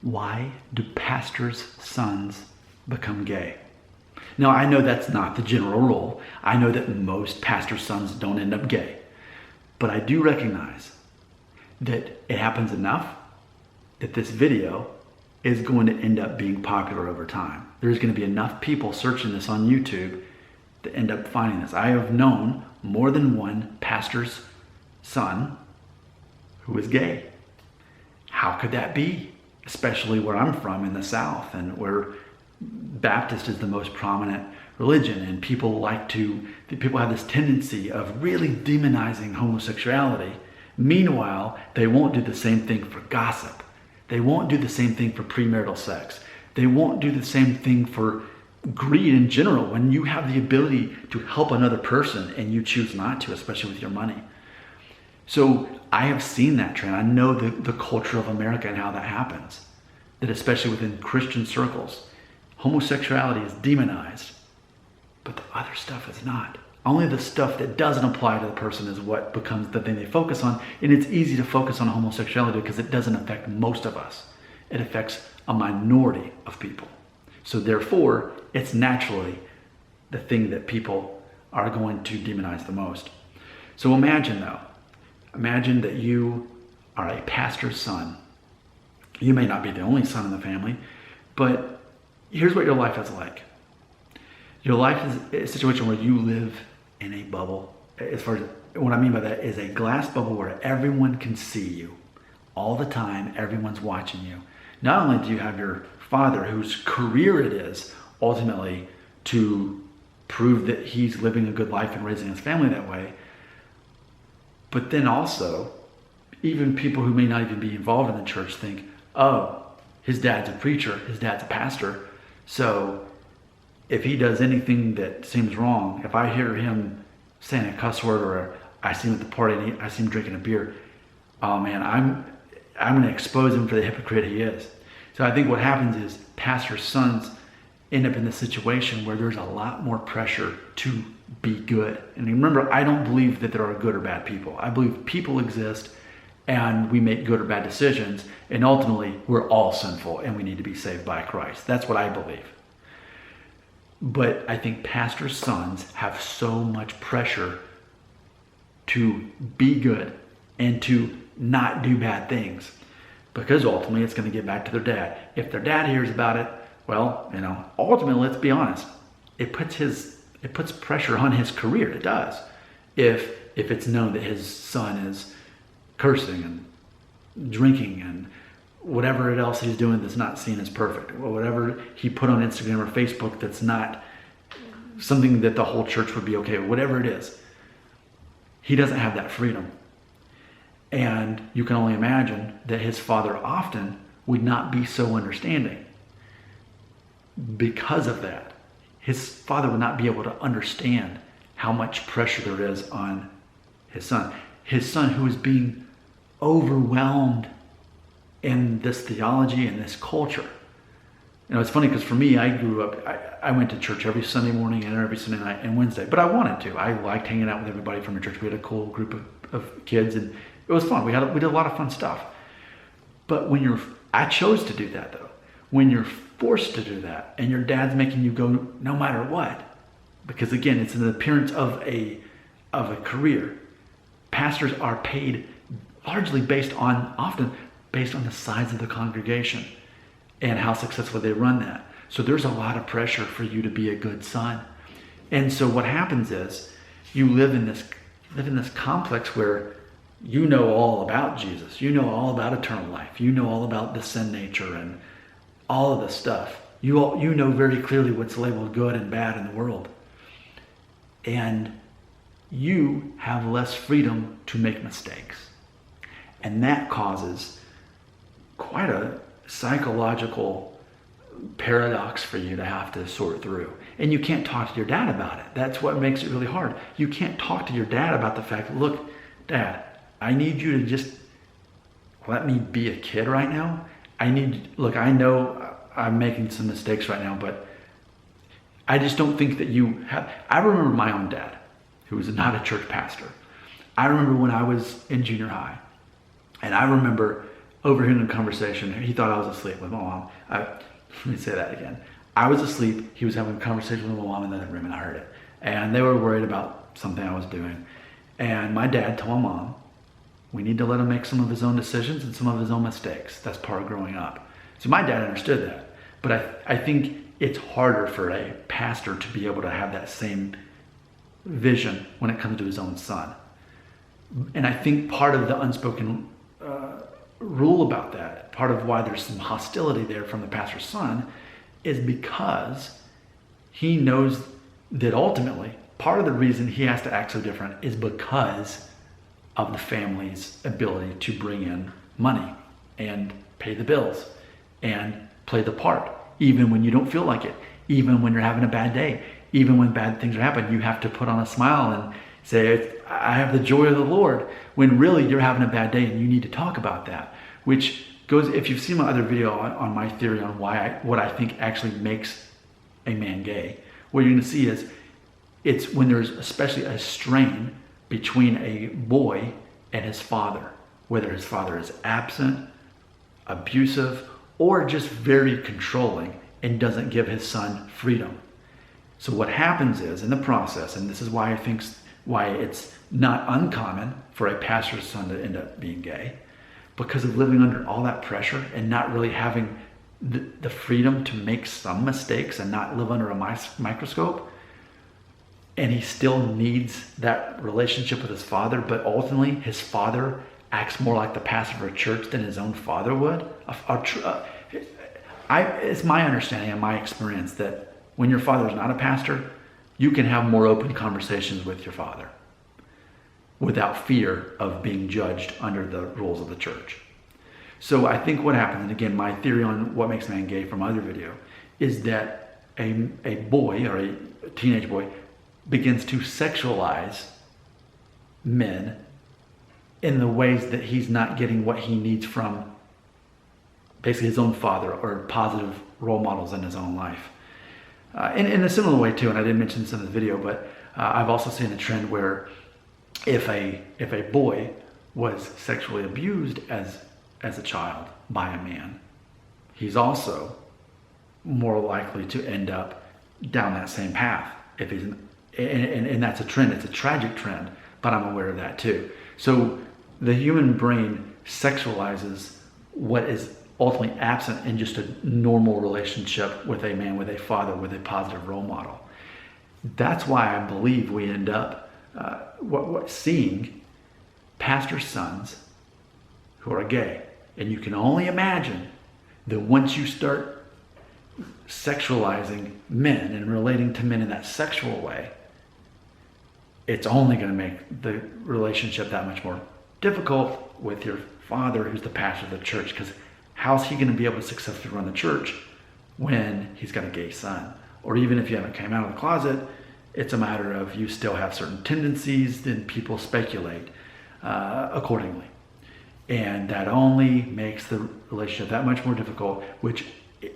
Why do pastors' sons become gay? Now, I know that's not the general rule. I know that most pastors' sons don't end up gay. But I do recognize that it happens enough that this video is going to end up being popular over time. There's going to be enough people searching this on YouTube to end up finding this. I have known more than one pastor's son who is gay. How could that be? Especially where I'm from in the South, and where Baptist is the most prominent religion, and people have this tendency of really demonizing homosexuality. Meanwhile, they won't do the same thing for gossip. They won't do the same thing for premarital sex. They won't do the same thing for greed in general. When you have the ability to help another person and you choose not to, especially with your money. So I have seen that trend. I know the culture of America and how that happens. That especially within Christian circles, homosexuality is demonized, but the other stuff is not. Only the stuff that doesn't apply to the person is what becomes the thing they focus on. And it's easy to focus on homosexuality because it doesn't affect most of us. It affects a minority of people. So therefore, it's naturally the thing that people are going to demonize the most. So imagine that you are a pastor's son. You may not be the only son in the family, but here's what your life is like. Your life is a situation where you live in a bubble. As far as what I mean by that is a glass bubble where everyone can see you all the time. Everyone's watching you. Not only do you have your father, whose career it is ultimately to prove that he's living a good life and raising his family that way, but then also even people who may not even be involved in the church think, oh, his dad's a preacher, his dad's a pastor, so if he does anything that seems wrong, if I hear him saying a cuss word or I see him at the party and I see him drinking a beer, oh man, I'm going to expose him for the hypocrite he is. So I think what happens is pastors' sons end up in this situation where there's a lot more pressure to be good. And remember, I don't believe that there are good or bad people. I believe people exist and we make good or bad decisions, and ultimately we're all sinful and we need to be saved by Christ. That's what I believe. But I think pastors' sons have so much pressure to be good and to not do bad things, because ultimately it's going to get back to their dad. If their dad hears about it, well, ultimately, let's be honest, it puts pressure on his career. It does. If it's known that his son is cursing and drinking and whatever else he's doing that's not seen as perfect, or whatever he put on Instagram or Facebook that's not something that the whole church would be okay with, whatever it is, he doesn't have that freedom. And you can only imagine that his father often would not be so understanding. Because of that, his father would not be able to understand how much pressure there is on his son. His son, who is being overwhelmed in this theology and this culture. It's funny because for me, I grew up, I went to church every Sunday morning and every Sunday night and Wednesday, but I wanted to. I liked hanging out with everybody from the church. We had a cool group of kids and it was fun. We did a lot of fun stuff. But I chose to do that though. When you're forced to do that and your dad's making you go no matter what, because again, it's an appearance of a career. Pastors are paid largely often based on the size of the congregation and how successfully they run that. So there's a lot of pressure for you to be a good son. And so what happens is you live in this complex where you know all about Jesus. You know all about eternal life. You know all about the sin nature and all of this stuff. You know very clearly what's labeled good and bad in the world. And you have less freedom to make mistakes. And that causes quite a psychological paradox for you to have to sort through. And you can't talk to your dad about it. That's what makes it really hard. You can't talk to your dad about the fact, look, Dad, I need you to just let me be a kid right now. I know I'm making some mistakes right now, but I just don't think that you have. I remember my own dad, who was not a church pastor. I remember when I was in junior high, and I remember overhearing a conversation. He thought I was asleep with my mom. Let me say that again. I was asleep. He was having a conversation with my mom in the other room, and I heard it. And they were worried about something I was doing. And my dad told my mom, we need to let him make some of his own decisions and some of his own mistakes. That's part of growing up. So my dad understood that. But I think it's harder for a pastor to be able to have that same vision when it comes to his own son. And I think part of the unspoken rule about that, part of why there's some hostility there from the pastor's son, is because he knows that ultimately part of the reason he has to act so different is because of the family's ability to bring in money and pay the bills and play the part, even when you don't feel like it, even when you're having a bad day, even when bad things are happening. You have to put on a smile and say, I have the joy of the Lord, when really you're having a bad day and you need to talk about that. Which goes, if you've seen my other video on my theory on what I think actually makes a man gay, what you're going to see is it's when there's especially a strain between a boy and his father, whether his father is absent, abusive, or just very controlling and doesn't give his son freedom. So what happens is, in the process, and this is why I think why it's not uncommon for a pastor's son to end up being gay, because of living under all that pressure and not really having the freedom to make some mistakes and not live under a microscope. And he still needs that relationship with his father, but ultimately his father acts more like the pastor of a church than his own father would. It's my understanding and my experience that when your father is not a pastor, you can have more open conversations with your father without fear of being judged under the rules of the church. So I think what happens, and again, my theory on what makes a man gay from my other video, is that a boy or a teenage boy begins to sexualize men in the ways that he's not getting what he needs from basically his own father or positive role models in his own life. In a similar way too, and I didn't mention this in the video, but I've also seen a trend where if a boy was sexually abused as a child by a man, he's also more likely to end up down that same path. If he's and that's a trend. It's a tragic trend, but I'm aware of that too. So the human brain sexualizes what is ultimately absent in just a normal relationship with a man, with a father, with a positive role model. That's why I believe we end up seeing pastor sons who are gay. And you can only imagine that once you start sexualizing men and relating to men in that sexual way, it's only going to make the relationship that much more difficult with your father, who's the pastor of the church, because how's he going to be able to successfully run the church when he's got a gay son? Or even if you haven't come out of the closet, it's a matter of you still have certain tendencies, then people speculate accordingly. And that only makes the relationship that much more difficult,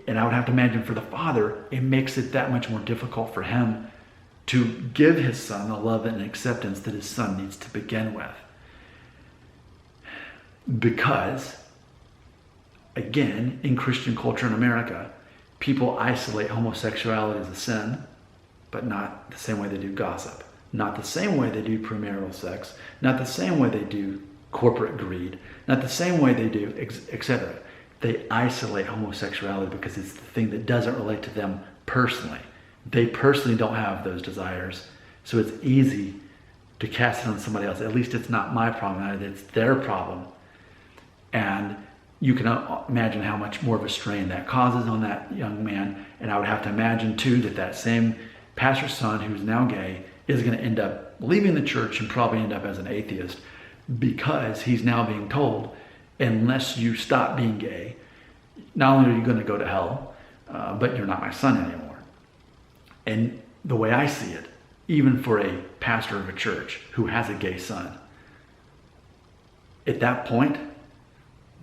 and I would have to imagine for the father, it makes it that much more difficult for him to give his son the love and acceptance that his son needs to begin with. Because, again, in Christian culture in America, people isolate homosexuality as a sin, but not the same way they do gossip, not the same way they do premarital sex, not the same way they do corporate greed, not the same way they do, etc. They isolate homosexuality because it's the thing that doesn't relate to them personally. They personally don't have those desires, so it's easy to cast it on somebody else. At least it's not my problem, it's their problem. And you can imagine how much more of a strain that causes on that young man. And I would have to imagine too that same pastor's son who's now gay is going to end up leaving the church and probably end up as an atheist, because he's now being told, unless you stop being gay, not only are you going to go to hell, but you're not my son anymore. And the way I see it, even for a pastor of a church who has a gay son, at that point,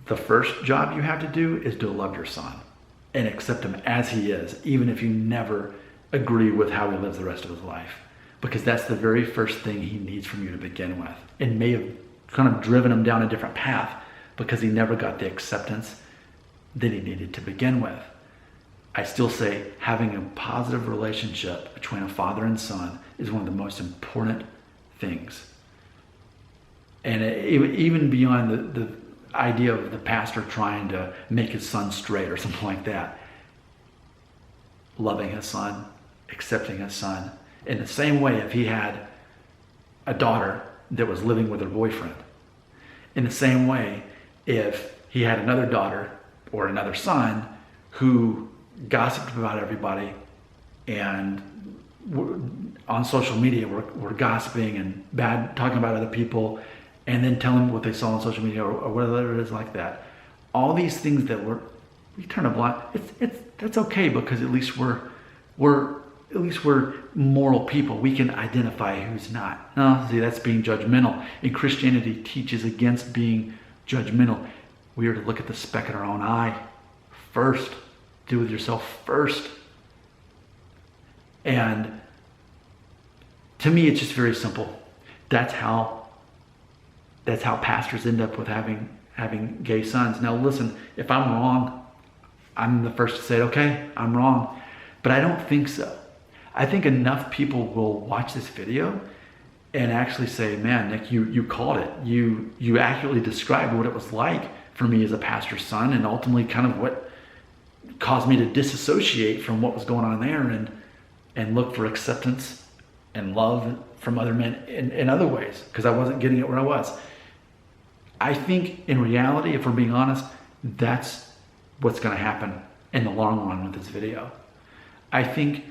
the first job you have to do is to love your son and accept him as he is, even if you never agree with how he lives the rest of his life. Because that's the very first thing he needs from you to begin with. It may have kind of driven him down a different path, because he never got the acceptance that he needed to begin with. I still say having a positive relationship between a father and son is one of the most important things. And even beyond the idea of the pastor trying to make his son straight or something like that, loving his son, accepting his son. In the same way, if he had a daughter that was living with her boyfriend, in the same way, if he had another daughter or another son who gossiped about everybody and on social media were gossiping and talking about other people, and then telling what they saw on social media or whatever it is like that. All these things that we turn a blind. That's okay, because at least we're moral people. We can identify who's not. No, see, that's being judgmental. And Christianity teaches against being judgmental. We are to look at the speck in our own eye first. Do with yourself first. And to me, it's just very simple. That's how pastors end up with having gay sons. Now listen, if I'm wrong, I'm the first to say, okay, I'm wrong. But I don't think so. I think enough people will watch this video and actually say, man, Nick, you called it. You accurately described what it was like for me as a pastor's son, and ultimately kind of what caused me to disassociate from what was going on there and look for acceptance and love from other men in other ways, because I wasn't getting it where I was. I think in reality, if we're being honest, that's what's going to happen in the long run with this video. I think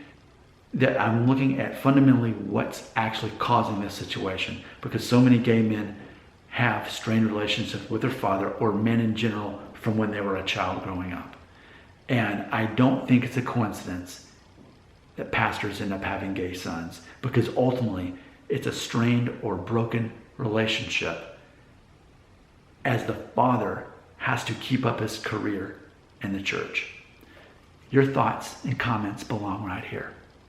that I'm looking at fundamentally what's actually causing this situation, because so many gay men have strained relationships with their father, or men in general, from when they were a child growing up. And I don't think it's a coincidence that pastors end up having gay sons, because ultimately it's a strained or broken relationship as the father has to keep up his career in the church. Your thoughts and comments belong right here.